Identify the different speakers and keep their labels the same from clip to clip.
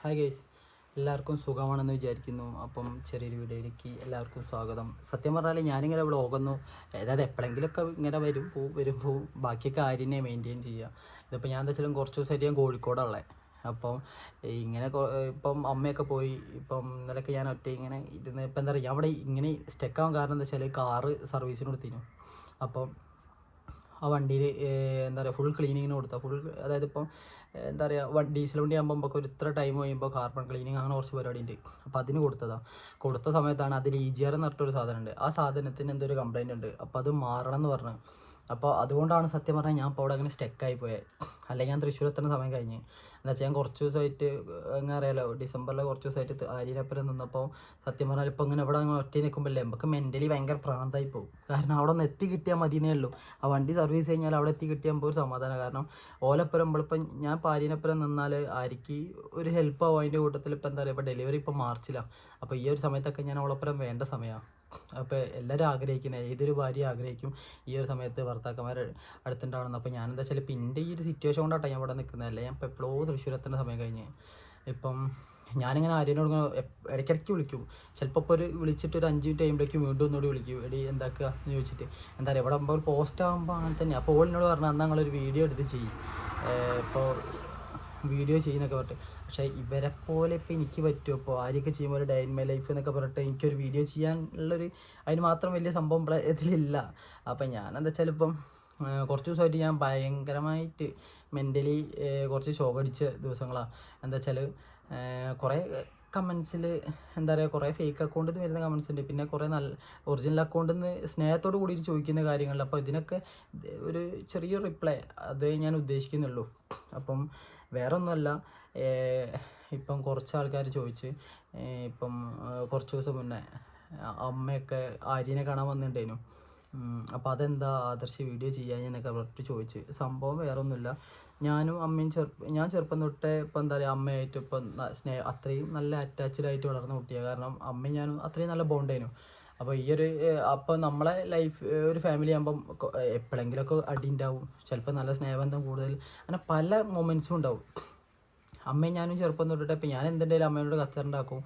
Speaker 1: Hi guys, എല്ലാവർക്കും സുഖമാണെന്ന് വിചാരിക്കുന്നു. അപ്പം ചെറിയൊരു വീഡിയോയിലേക്ക് എല്ലാവർക്കും സ്വാഗതം. സത്യം പറഞ്ഞാൽ ഞാനിങ്ങനെ വ്ളോഗൊന്നും, അതായത് എപ്പോഴെങ്കിലുമൊക്കെ ഇങ്ങനെ വരും പോവും ബാക്കിയൊക്കെ ആര്യനെ മെയിൻറ്റെയിൻ ചെയ്യുക. ഇതിപ്പോൾ ഞാൻ എന്താ വെച്ചാലും കുറച്ച് ദിവസമായിട്ട് ഞാൻ കോഴിക്കോടുള്ളത്. അപ്പം ഇങ്ങനെ ഇപ്പം അമ്മയൊക്കെ പോയി, ഇപ്പം ഇന്നലെയൊക്കെ ഞാൻ ഒറ്റ ഇങ്ങനെ ഇരുന്ന് ഇപ്പം എന്താ പറയുക, ഞാൻ അവിടെ ഇങ്ങനെ സ്റ്റക്കാവാൻ കാരണം എന്താ വെച്ചാൽ കാറ് സർവീസിന് കൊടുത്തിരുന്നു. അപ്പം ആ വണ്ടിയിൽ എന്താ പറയുക ഫുൾ ക്ലീനിങ്ങിന് കൊടുത്താൽ അതായത് ഇപ്പം എന്താ പറയുക ഡീസൽ വണ്ടി ആകുമ്പോൾ നമുക്ക് ഒരു ഇത്ര ടൈം കഴിയുമ്പോൾ കാർബൺ ക്ലീനിങ് അങ്ങനെ കുറച്ച് പരിപാടി ഉണ്ട്. അപ്പോൾ അതിന് കൊടുത്ത സമയത്താണ് അതിൽ EGR എന്ന് പറഞ്ഞിട്ടൊരു സാധനമുണ്ട്. ആ സാധനത്തിന് എന്തൊരു കംപ്ലൈൻറ്റ് ഉണ്ട്. അപ്പോൾ അത് മാറണം എന്ന് പറഞ്ഞു. അപ്പോൾ അതുകൊണ്ടാണ് സത്യം പറഞ്ഞാൽ ഞാൻ ഇപ്പോൾ അവിടെ അങ്ങനെ സ്റ്റക്കായി പോയത്. അല്ലെങ്കിൽ ഞാൻ തൃശ്ശൂർ എത്തുന്ന സമയം കഴിഞ്ഞ്. എന്താ വെച്ചാൽ ഞാൻ കുറച്ച് ദിവസമായിട്ട് അങ്ങനെ അറിയാലോ, ഡിസംബറിൽ കുറച്ച് ദിവസമായിട്ട് ആര്യനപ്പുറം നിന്നപ്പോൾ സത്യം പറഞ്ഞാൽ ഇപ്പോൾ ഇങ്ങനെ ഇവിടെ അങ്ങനെ ഒറ്റ നിൽക്കുമ്പോഴല്ലേ നമുക്ക് മെൻ്റലി ഭയങ്കര പ്രാന്തായി പോകും. കാരണം അവിടെ ഒന്ന് എത്തി കിട്ടിയാൽ മതിയേ ഉള്ളൂ. ആ വണ്ടി സർവീസ് കഴിഞ്ഞാൽ അവിടെ എത്തി കിട്ടിയാൽ ഒരു സമാധാനം. കാരണം ഓലപ്പുറം നമ്മളിപ്പം ഞാൻ ആര്യനപ്പുറം നിന്നാൽ ആര്യക്ക് ഒരു ഹെൽപ്പ് ആവും. അതിൻ്റെ കൂട്ടത്തിൽ ഇപ്പോൾ എന്താ പറയുക, ഇപ്പോൾ ഡെലിവറി ഇപ്പോൾ മാർച്ചിലാണ്. അപ്പോൾ ഈ ഒരു സമയത്തൊക്കെ ഞാൻ ഓളപ്പുറം വേണ്ട സമയമാണ്. അപ്പോൾ എല്ലാവരും ആഗ്രഹിക്കുന്നത്, ഏതൊരു ഭാര്യ ആഗ്രഹിക്കും ഈ ഒരു സമയത്ത് ഭർത്താക്കന്മാർ അടുത്തുണ്ടാവണമെന്ന്. അപ്പോൾ ഞാനെന്താ വെച്ചാൽ ഇപ്പം എൻ്റെ ഈ ഒരു സിറ്റുവേഷൻ കൊണ്ടാണ് ഞാൻ ഇവിടെ നിൽക്കുന്നതല്ലേ. ഞാൻ ഇപ്പോൾ എപ്പോഴോ തൃശ്ശൂർ എത്തേണ്ട സമയം കഴിഞ്ഞ്. ഇപ്പം ഞാനിങ്ങനെ ആര്യനോട് ഇടയ്ക്കിടയ്ക്ക് വിളിക്കും. ചിലപ്പോൾ ഇപ്പോൾ വിളിച്ചിട്ട് ഒരു 5 മിനിറ്റ് കഴിയുമ്പോഴേക്കും വീണ്ടും ഒന്നുകൂടി വിളിക്കും, എടി എന്താക്കുക എന്ന് ചോദിച്ചിട്ട്. എന്താ പറയുക, ഇവിടെ ആകുമ്പോൾ ഒരു പോസ്റ്റ് ആകുമ്പോൾ അങ്ങനെ തന്നെ. അപ്പോൾ ഓളിനോട് പറഞ്ഞാൽ അന്ന് ഞങ്ങളൊരു വീഡിയോ എടുത്ത് ചെയ്യും, ഇപ്പോൾ വീഡിയോ ചെയ്യുന്നൊക്കെ പറഞ്ഞിട്ട്. പക്ഷേ ഇവരെ പോലെ ഇപ്പോൾ എനിക്ക് പറ്റുമോ? ഇപ്പോൾ ആരെയൊക്കെ ചെയ്യുമ്പോൾ ഒരു ഡേ ഇൻ മൈ ലൈഫ് എന്നൊക്കെ പറഞ്ഞിട്ട് എനിക്കൊരു വീഡിയോ ചെയ്യാനുള്ളൊരു അതിന് മാത്രം വലിയ സംഭവം ഇതിലില്ല. അപ്പം ഞാനെന്താ വെച്ചാൽ ഇപ്പം കുറച്ച് ദിവസമായിട്ട് ഞാൻ ഭയങ്കരമായിട്ട് മെൻ്റലി കുറച്ച് ഷോക്കടിച്ച ദിവസങ്ങളാണ്. എന്താ വെച്ചാൽ കുറേ കമൻസിൽ എന്താ പറയുക, കുറേ ഫേക്ക് അക്കൗണ്ടിൽ നിന്ന് വരുന്ന കമൻസ് ഉണ്ട്, പിന്നെ കുറേ നല്ല ഒറിജിനൽ അക്കൗണ്ടിൽ നിന്ന് സ്നേഹത്തോട് കൂടിയിട്ട് ചോദിക്കുന്ന കാര്യങ്ങളിൽ. അപ്പോൾ ഇതിനൊക്കെ ഒരു ചെറിയൊരു റിപ്ലൈ അത് ഞാൻ ഉദ്ദേശിക്കുന്നുള്ളൂ. അപ്പം വേറെ ഒന്നുമല്ല, ഇപ്പം കുറച്ച് ആൾക്കാർ ചോദിച്ച്, ഇപ്പം കുറച്ച് ദിവസം മുന്നേ അമ്മയൊക്കെ ആര്യനെ കാണാൻ വന്നിട്ടുണ്ടായിരുന്നു. അപ്പോൾ അതെന്താ ആദർശ് വീഡിയോ ചെയ്യാൻ എന്നൊക്കെ പറഞ്ഞിട്ട് ചോദിച്ച്. സംഭവം വേറെ ഒന്നുമില്ല, ഞാനും അമ്മയും ഞാൻ ചെറുപ്പം തൊട്ടേ ഇപ്പം എന്താ പറയുക അമ്മയായിട്ട് ഇപ്പം അത്രയും നല്ല അറ്റാച്ച്ഡ് ആയിട്ട് വളർന്ന കുട്ടിയാണ്. കാരണം അമ്മയും ഞാനും അത്രയും നല്ല ബോണ്ടായിരുന്നു. അപ്പോൾ ഈ ഒരു അപ്പോൾ നമ്മളെ ലൈഫ് ഒരു ഫാമിലി ആകുമ്പം എപ്പോഴെങ്കിലുമൊക്കെ അടി ഉണ്ടാവും, ചിലപ്പോൾ നല്ല സ്നേഹബന്ധം കൂടുതൽ, അങ്ങനെ പല മൊമെൻറ്റ്സും ഉണ്ടാവും. അമ്മയും ഞാനും ചെറുപ്പം തൊട്ടിട്ട് ഇപ്പം ഞാൻ എന്തുണ്ടെങ്കിലും അമ്മയോട് കച്ചറുണ്ടാക്കും.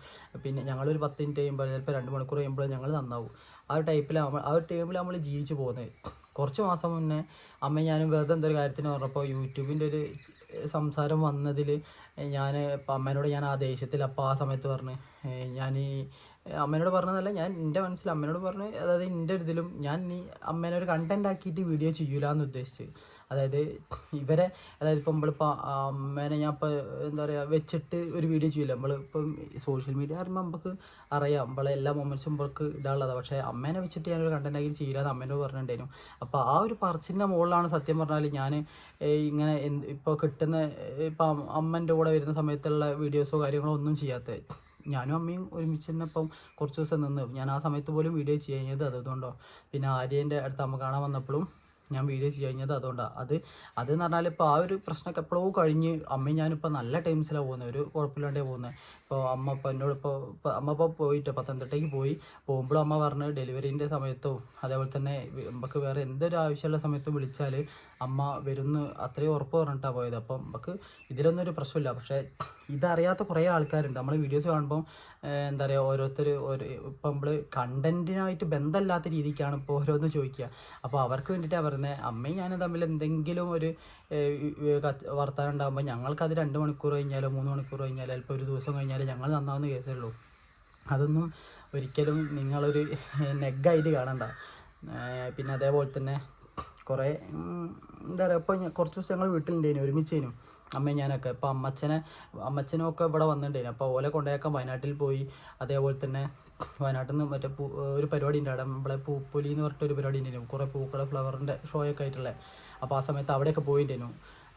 Speaker 1: പിന്നെ ഞങ്ങളൊരു 10 മിനിറ്റ് കഴിയുമ്പോൾ ചിലപ്പോൾ 2 മണിക്കൂർ കഴിയുമ്പോൾ ഞങ്ങൾ നന്നാവും. ആ ഒരു ടൈമിൽ നമ്മൾ ജീവിച്ച് പോകുന്നത്. കുറച്ച് മാസം മുന്നേ അമ്മയും ഞാനും വെറുതെ എന്തൊരു കാര്യത്തിന് പറഞ്ഞപ്പോൾ യൂട്യൂബിൻ്റെ ഒരു സംസാരം വന്നതിൽ ഞാൻ ഇപ്പം അമ്മേനോട് ഞാൻ ആ ദേഷ്യത്തിൽ അപ്പോൾ ആ സമയത്ത് പറഞ്ഞ്, ഞാൻ ഈ അമ്മേനോട് പറഞ്ഞതല്ല, ഞാൻ എൻ്റെ മനസ്സിൽ അമ്മേനോട് പറഞ്ഞ്, അതായത് എൻ്റെ ഒരു ഇതിലും ഞാൻ ഈ അമ്മേനെ ഒരു കണ്ടൻറ് ആക്കിയിട്ട് വീഡിയോ ചെയ്യൂല എന്ന് ഉദ്ദേശിച്ച്. അതായത് ഇവരെ, അതായത് ഇപ്പം നമ്മളിപ്പോൾ അമ്മേനെ ഞാൻ ഇപ്പോൾ എന്താ പറയുക വെച്ചിട്ട് ഒരു വീഡിയോ ചെയ്യില്ല. നമ്മളിപ്പം സോഷ്യൽ മീഡിയ പറയുമ്പോൾ നമുക്ക് അറിയാം നമ്മളെ എല്ലാ മൊമെൻറ്റ്സും നമ്മൾക്ക് ഇടാനുള്ളതാണ്. പക്ഷേ അമ്മേനെ വെച്ചിട്ട് ഞാനൊരു കണ്ടൻറ് ആക്കി ചെയ്യില്ലാന്ന് അമ്മേനോട് പറഞ്ഞിട്ടുണ്ടായിരുന്നു. അപ്പോൾ ആ ഒരു പറച്ചിൻ്റെ മുകളിലാണ് സത്യം പറഞ്ഞാൽ ഞാൻ ഇങ്ങനെ ഇപ്പോൾ കിട്ടുന്ന ഇപ്പം അമ്മേൻ്റെ കൂടെ വരുന്ന സമയത്തുള്ള വീഡിയോസോ കാര്യങ്ങളോ ഒന്നും ചെയ്യാത്തത്. ഞാനും അമ്മയും ഒരുമിച്ച് തന്നെ ഇപ്പം കുറച്ച് ദിവസം നിന്ന് ഞാൻ ആ സമയത്ത് പോലും വീഡിയോ ചെയ്യുന്നത് അതുകൊണ്ടോ. പിന്നെ ആര്യൻ്റെ അടുത്ത് അമ്മ കാണാൻ വന്നപ്പോഴും ഞാൻ വീഡിയോ ചെയ്യുന്നത് അതുകൊണ്ടാണ്. അതെന്ന് പറഞ്ഞാൽ ഇപ്പോൾ ആ ഒരു പ്രശ്നമൊക്കെ എപ്പോഴോ കഴിഞ്ഞ് അമ്മയും ഞാനിപ്പോൾ നല്ല ടൈംസിലാണ് പോകുന്നത്, ഒരു കുഴപ്പമില്ലാണ്ടേ പോകുന്നത്. ഇപ്പോൾ അമ്മ ഇപ്പോൾ എന്നോട് അമ്മ ഇപ്പോൾ പോയിട്ട് പത്തനംതിട്ടയ്ക്ക് പോകുമ്പോഴും അമ്മ പറഞ്ഞ് ഡെലിവറീൻ്റെ സമയത്തോ അതേപോലെ തന്നെ നമുക്ക് വേറെ എന്തൊരു ആവശ്യമുള്ള സമയത്തും വിളിച്ചാൽ അമ്മ വരുന്ന് അത്രയും ഉറപ്പ് പറഞ്ഞിട്ടാണ് പോയത്. അപ്പം നമുക്ക് ഇതിലൊന്നും ഒരു പ്രശ്നമില്ല. പക്ഷേ ഇതറിയാത്ത കുറേ ആൾക്കാരുണ്ട്. നമ്മൾ വീഡിയോസ് കാണുമ്പം എന്താ പറയുക, ഓരോരുത്തർ ഇപ്പം നമ്മൾ കണ്ടൻറ്റിനായിട്ട് ബന്ധമില്ലാത്ത രീതിക്കാണ് ഇപ്പോൾ ഓരോന്ന് ചോദിക്കുക. അപ്പോൾ അവർക്ക് വേണ്ടിയിട്ടാണ് പറയുന്നത്. അമ്മയും ഞാനും തമ്മിൽ എന്തെങ്കിലും ഒരു വർത്തമാനം ഉണ്ടാകുമ്പോൾ ഞങ്ങൾക്കത് 2 മണിക്കൂർ കഴിഞ്ഞാലോ 3 മണിക്കൂർ കഴിഞ്ഞാലോ ചിലപ്പോൾ ഒരു ദിവസം കഴിഞ്ഞാൽ ഞങ്ങൾ നന്നാവുന്ന കേസേ ഉള്ളൂ. അതൊന്നും ഒരിക്കലും നിങ്ങളൊരു നെഗായിട്ട് കാണണ്ട. പിന്നെ അതേപോലെ തന്നെ കുറേ എന്താ പറയുക, ഇപ്പോൾ കുറച്ച് ദിവസം ഞങ്ങൾ വീട്ടിലുണ്ടായിരുന്നു, ഒരുമിച്ചേനും അമ്മയും ഞാനൊക്കെ. ഇപ്പോൾ അമ്മച്ചനും ഒക്കെ ഇവിടെ വന്നിട്ടുണ്ടായിരുന്നു. അപ്പോൾ ഓലെ കൊണ്ടുപോയേക്കാൻ വയനാട്ടിൽ പോയി. അതേപോലെ തന്നെ വയനാട്ടിൽ നിന്ന് മറ്റേ ഒരു പരിപാടി ഉണ്ട് അവിടെ, നമ്മളെ പൂപ്പൊലി എന്ന് പറഞ്ഞിട്ടൊരു പരിപാടി ഉണ്ടായിരുന്നു, കുറേ പൂക്കളെ ഫ്ലവറിൻ്റെ ഷോയൊക്കെ ആയിട്ടുള്ളത്. അപ്പോൾ ആ സമയത്ത് അവിടെയൊക്കെ പോയിട്ടുണ്ടായിരുന്നു.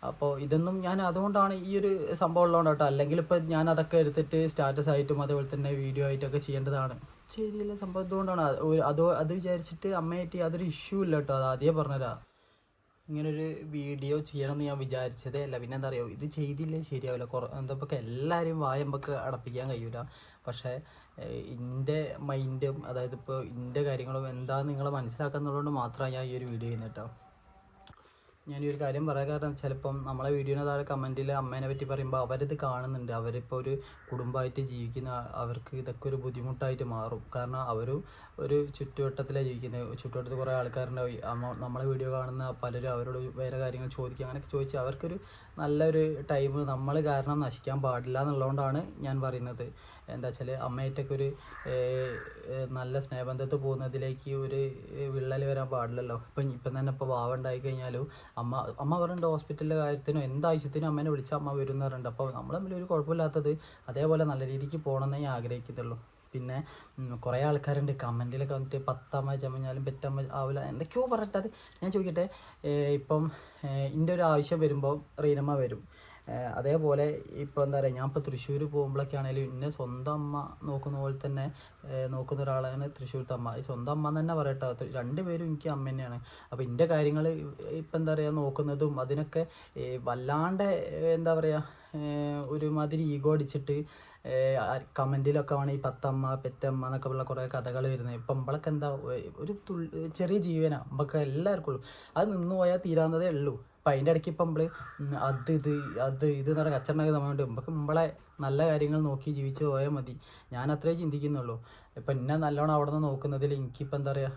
Speaker 1: അപ്പോൾ ഇതൊന്നും ഞാൻ അതുകൊണ്ടാണ് ഈ ഒരു സംഭവം ഉള്ളതുകൊണ്ട് കേട്ടോ. അല്ലെങ്കിൽ ഇപ്പോൾ ഞാൻ അതൊക്കെ എടുത്തിട്ട് സ്റ്റാറ്റസ് ആയിട്ടും അതേപോലെ തന്നെ വീഡിയോ ആയിട്ടൊക്കെ ചെയ്യേണ്ടതാണ്. ശരിയല്ല സംഭവം. ഇതുകൊണ്ടാണ് അത് വിചാരിച്ചിട്ട് അമ്മയായിട്ട് യാതൊരു ഇഷ്യൂ ഇല്ല കേട്ടോ. അത് ആദ്യമേ പറഞ്ഞുതരാം. ഇങ്ങനൊരു വീഡിയോ ചെയ്യണമെന്ന് ഞാൻ വിചാരിച്ചതേ അല്ല. പിന്നെ എന്താ പറയുക, ഇത് ചെയ്തില്ലേ ശരിയാവില്ല. എന്താ ഇപ്പോൾ എല്ലാവരും വായമ്പൊക്കെ അടപ്പിക്കാൻ കഴിയൂല. പക്ഷേ എൻ്റെ മൈൻഡും അതായത് ഇപ്പോൾ എൻ്റെ കാര്യങ്ങളും എന്താണെന്ന് നിങ്ങൾ മനസ്സിലാക്കുന്നുള്ളതുകൊണ്ട് മാത്രമാണ് ഞാൻ ഈ ഒരു വീഡിയോ ചെയ്യുന്നത് കേട്ടോ. ഞാനൊരു കാര്യം പറയാൻ കാരണം ചിലപ്പം നമ്മളെ വീഡിയോന് താഴെ കമൻറ്റിൽ അമ്മേനെ പറ്റി പറയുമ്പോൾ അവരിത് കാണുന്നുണ്ട്. അവരിപ്പോൾ ഒരു കുടുംബമായിട്ട് ജീവിക്കുന്ന അവർക്ക് ഇതൊക്കെ ഒരു ബുദ്ധിമുട്ടായിട്ട് മാറും. കാരണം അവരും ഒരു ചുറ്റുവട്ടത്തിലാണ് ജീവിക്കുന്നത്. ചുറ്റുവട്ടത്ത് കുറേ ആൾക്കാരുണ്ടാവും. നമ്മളെ വീഡിയോ കാണുന്ന പലരും അവരോട് വേറെ കാര്യങ്ങൾ ചോദിക്കുക, അങ്ങനെയൊക്കെ ചോദിച്ചാൽ അവർക്കൊരു നല്ലൊരു ടൈം നമ്മൾ കാരണം നശിക്കാൻ പാടില്ല എന്നുള്ളതുകൊണ്ടാണ് ഞാൻ പറയുന്നത്. എന്താ വെച്ചാൽ അമ്മയായിട്ടൊക്കെ ഒരു നല്ല സ്നേഹബന്ധത്തിൽ പോകുന്നതിലേക്ക് ഒരു വിള്ളൽ വരാൻ പാടില്ലല്ലോ. ഇപ്പം തന്നെ ഇപ്പോൾ വാവ ഉണ്ടായി കഴിഞ്ഞാലും അമ്മ പറയുന്നുണ്ട് ഹോസ്പിറ്റലിലെ കാര്യത്തിനോ എന്താവശ്യത്തിനും അമ്മേനെ വിളിച്ചാൽ അമ്മ വരും എന്ന് പറയുന്നുണ്ട്. അപ്പോൾ നമ്മൾ തമ്മിൽ ഒരു കുഴപ്പമില്ലാത്തത് അതേപോലെ നല്ല രീതിക്ക് പോകണമെന്നേ ഞാൻ ആഗ്രഹിക്കത്തുള്ളൂ. പിന്നെ കുറേ ആൾക്കാരുണ്ട് കമൻറ്റിലൊക്കെ വന്നിട്ട് 10 ചമഞ്ഞാലും പെറ്റമ്മ ആവില്ല എന്തൊക്കെയോ പറഞ്ഞിട്ട്. അത് ഞാൻ ചോദിക്കട്ടെ, ഇപ്പം എൻ്റെ ഒരു ആവശ്യം വരുമ്പോൾ റീനമ്മ വരും. അതേപോലെ ഇപ്പോൾ എന്താ പറയുക, ഞാൻ ഇപ്പോൾ തൃശ്ശൂർ പോകുമ്പോഴൊക്കെ ആണെങ്കിലും എന്നെ സ്വന്തം അമ്മ നോക്കുന്ന പോലെ തന്നെ നോക്കുന്ന ഒരാളാണ് തൃശ്ശൂരത്തെ അമ്മ. ഈ സ്വന്തം അമ്മ എന്ന് തന്നെ പറയട്ടെ, രണ്ടുപേരും എനിക്ക് അമ്മ തന്നെയാണ്. അപ്പോൾ എൻ്റെ കാര്യങ്ങൾ ഇപ്പം എന്താ പറയുക നോക്കുന്നതും അതിനൊക്കെ വല്ലാണ്ട് എന്താ പറയുക ഒരുമാതിരി ഈഗോ അടിച്ചിട്ട് കമൻറ്റിലൊക്കെ ആണ് ഈ 10 പെറ്റമ്മ എന്നൊക്കെ ഉള്ള കുറേ കഥകൾ വരുന്നത്. ഇപ്പം നമ്മളൊക്കെ എന്താ ഒരു ചെറിയ ജീവനാണ് നമുക്ക് എല്ലാവർക്കും ഉള്ളൂ. അത് നിന്ന് പോയാൽ തീരാവുന്നതേ ഉള്ളൂ. അപ്പം അതിൻ്റെ ഇടയ്ക്ക് ഇപ്പം നമ്മൾ അത് ഇത് എന്ന് പറഞ്ഞാൽ കച്ചറൊക്കെ സമയമുണ്ട്. നമുക്ക് നമ്മളെ നല്ല കാര്യങ്ങൾ നോക്കി ജീവിച്ച് പോയാൽ മതി. ഞാൻ അത്രേ ചിന്തിക്കുന്നുള്ളൂ. ഇപ്പം എന്നെ നല്ലോണം അവിടെ നിന്ന് നോക്കുന്നതിൽ എനിക്കിപ്പോൾ എന്താ പറയുക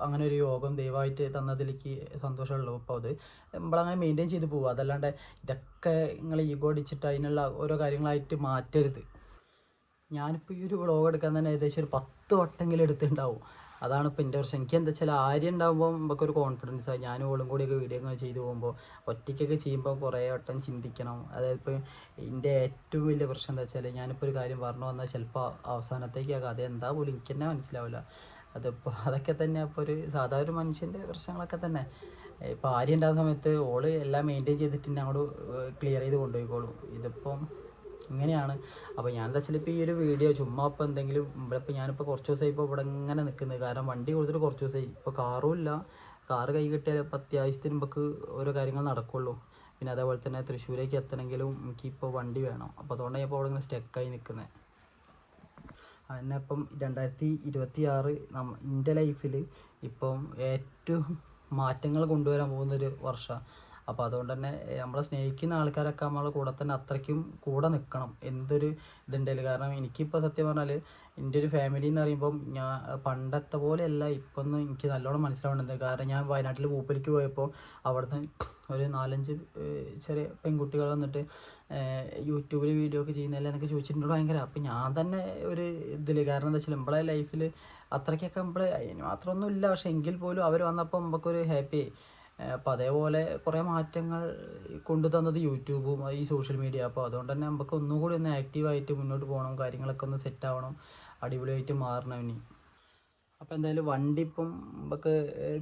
Speaker 1: അങ്ങനെ ഒരു യോഗം ദയവായിട്ട് തന്നതിലേക്ക് സന്തോഷമുള്ളൂ. അപ്പോൾ അത് നമ്മളങ്ങനെ മെയിൻറ്റെയിൻ ചെയ്ത് പോകുക. അതല്ലാണ്ട് ഇതൊക്കെ നിങ്ങൾ ഈഗോ അടിച്ചിട്ട് അതിനുള്ള ഓരോ കാര്യങ്ങളായിട്ട് മാറ്റരുത്. ഞാനിപ്പോൾ ഈ ഒരു വ്ളോഗ് എടുക്കാൻ തന്നെ ഏകദേശം ഒരു 10 വട്ടെങ്കിലും എടുത്തിട്ടുണ്ടാവും. അതാണ് ഇപ്പോൾ എൻ്റെ പ്രശ്നം. എനിക്ക് എന്താ വെച്ചാൽ ആര്യം ഉണ്ടാകുമ്പോൾ നമുക്കൊരു കോൺഫിഡൻസ് ആയി. ഞാനും ഓളും കൂടിയൊക്കെ വീഡിയോ ഒക്കെ ചെയ്ത് പോകുമ്പോൾ ഒറ്റയ്ക്കൊക്കെ ചെയ്യുമ്പോൾ കുറേ വട്ടം ചിന്തിക്കണം. അതായത് ഇപ്പോൾ എൻ്റെ ഏറ്റവും വലിയ പ്രശ്നം എന്താ വെച്ചാൽ ഞാനിപ്പോൾ ഒരു കാര്യം പറഞ്ഞു വന്നാൽ ചിലപ്പോൾ അവസാനത്തേക്ക് ആ കഥ എന്താ പോലും എനിക്ക് തന്നെ മനസ്സിലാവില്ല. അതിപ്പോൾ അതൊക്കെ തന്നെ ഇപ്പോൾ ഒരു സാധാരണ മനുഷ്യൻ്റെ പ്രശ്നങ്ങളൊക്കെ തന്നെ. ഇപ്പോൾ ആര്യം ഉണ്ടാകുന്ന സമയത്ത് ഓള് എല്ലാം മെയിൻറ്റെയിൻ ചെയ്തിട്ട് അങ്ങോട്ട് ക്ലിയർ ചെയ്ത് കൊണ്ടുപോയിക്കോളും. ഇതിപ്പം ഇങ്ങനെയാണ്. അപ്പോൾ ഞാൻ എന്താ വെച്ചാൽ ഇപ്പോൾ ഈ ഒരു വീഡിയോ ചുമ്മാ ഇപ്പോൾ എന്തെങ്കിലും ഇപ്പോൾ ഞാനിപ്പോൾ കുറച്ച് ദിവസമായി ഇപ്പോൾ ഇവിടെ ഇങ്ങനെ നിൽക്കുന്നത്. കാരണം വണ്ടി കൊടുത്തിട്ട് കുറച്ച് ദിവസമായി. ഇപ്പോൾ കാറും ഇല്ല. കാറ് കൈ കിട്ടിയാൽ ഇപ്പോൾ അത്യാവശ്യത്തിന് നമുക്ക് ഓരോ കാര്യങ്ങൾ നടക്കുള്ളൂ. പിന്നെ അതേപോലെ തന്നെ തൃശ്ശൂരേക്ക് എത്തണമെങ്കിലും എനിക്കിപ്പോൾ വണ്ടി വേണം. അപ്പോൾ അതുകൊണ്ടാണ് ഇപ്പോൾ അവിടെ ഇങ്ങനെ സ്റ്റക്കായി നിൽക്കുന്നത്. അതിനെ ഇപ്പം 2026 എൻ്റെ ലൈഫിൽ ഇപ്പം ഏറ്റവും മാറ്റങ്ങൾ കൊണ്ടുവരാൻ പോകുന്നൊരു വർഷമാണ്. അപ്പോൾ അതുകൊണ്ട് തന്നെ നമ്മളെ സ്നേഹിക്കുന്ന ആൾക്കാരൊക്കെ നമ്മളെ കൂടെ തന്നെ അത്രയ്ക്കും കൂടെ നിൽക്കണം. എന്തൊരു ഇതുണ്ടായില്ല. കാരണം എനിക്കിപ്പോൾ സത്യം പറഞ്ഞാൽ എൻ്റെ ഒരു ഫാമിലി എന്ന് പറയുമ്പം ഞാൻ പണ്ടത്തെ പോലെയല്ല ഇപ്പം ഒന്ന് എനിക്ക് നല്ലോണം മനസ്സിലാവുന്നുണ്ട്. കാരണം ഞാൻ വയനാട്ടിൽ പൂപ്പലിക്ക് പോയപ്പോൾ അവിടുന്ന് ഒരു 4-5 ചെറിയ പെൺകുട്ടികൾ വന്നിട്ട് യൂട്യൂബിൽ വീഡിയോ ഒക്കെ ചെയ്യുന്നതല്ല എന്നൊക്കെ ചോദിച്ചിട്ടുണ്ട്. ഭയങ്കര അപ്പം ഞാൻ തന്നെ ഒരു ഇതിൽ കാരണം എന്താ വെച്ചാൽ നമ്മളെ ലൈഫിൽ അത്രയ്ക്കൊക്കെ നമ്മൾ അതിന് മാത്രമൊന്നും ഇല്ല. പക്ഷെ എങ്കിൽ പോലും അവർ വന്നപ്പോൾ നമുക്കൊരു ഹാപ്പി. അപ്പോൾ അതേപോലെ കുറേ മാറ്റങ്ങൾ കൊണ്ടു തന്നത് യൂട്യൂബും ഈ സോഷ്യൽ മീഡിയ. അപ്പോൾ അതുകൊണ്ട് തന്നെ നമുക്ക് ഒന്നുകൂടി ഒന്ന് ആക്റ്റീവായിട്ട് മുന്നോട്ട് പോകണം. കാര്യങ്ങളൊക്കെ ഒന്ന് സെറ്റാവണം. അടിപൊളിയായിട്ട് മാറണം ഇനി. അപ്പോൾ എന്തായാലും വണ്ടി ഇപ്പം നമുക്ക്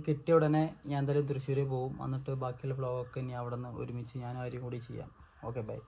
Speaker 1: കിട്ടിയ ഉടനെ ഞാൻ എന്തായാലും തൃശ്ശൂർ പോകും. എന്നിട്ട് ബാക്കിയുള്ള വ്ളോഗൊക്കെ ഇനി അവിടെ നിന്ന് ഒരുമിച്ച് ഞാൻ ആരും കൂടി ചെയ്യാം. Okay bye.